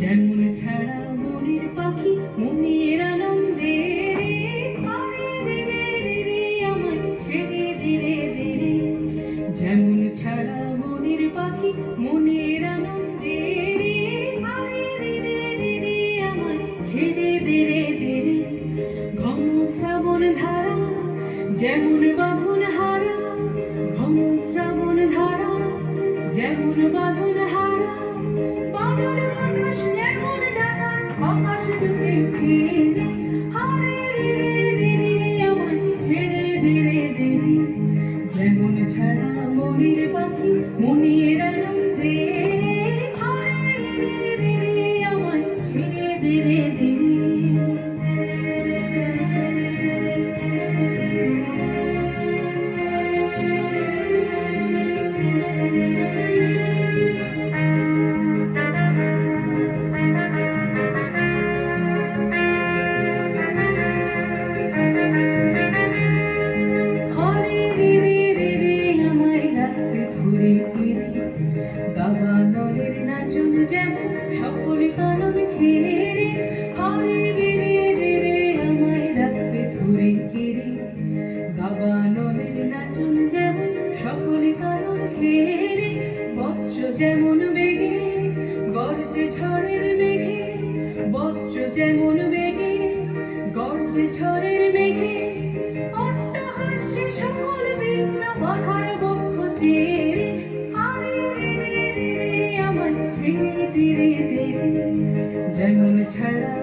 যেমন ছাড়া মনের পাখি মনের আনন্দে রে, আরে রে রে রে রে আমায় ছেড়ে দে রে দে রে। যেমন ছাড়া মনের পাখি মনের আনন্দে রে, আরে রে রে রে রে আমায় ছেড়ে দে রে দে রে। ঘন শ্রাবণ ধারা যেমন বাঁধন হারা, ঘন শ্রাবণ ধারা যেমন বাঁধন হারা, বাদল বাতাস যেমন ডাকা আকাশ জুড়ে ফিরে, আরে রে রে রে রে আমায় ছেড়ে দে রে দে রে। যেমন ছাড়া মনের পাখি মনের আনন্দে রে, আরে রে রে রে রে আমায় ছেড়ে দে রে দে রে। দাবানলের নাচন যেমন সকল কারণ ঘিরে, হরে রে রে রে রে আমায় রাখবে ধরে ঘিরে। দাবানলের নাচন যেমন সকল কারণ ঘিরে, বজ্র যেমন বেগে গর্জে ঝড়ের মেঘে, বজ্র যেমন বেগে গর্জে ঝড়ের মেঘে। অট্টহাস্যে সকল বিঘ্ন বাধার বক্ষ চেরে, ছেড়ে দে রে দে রে। যেমন ছাড়া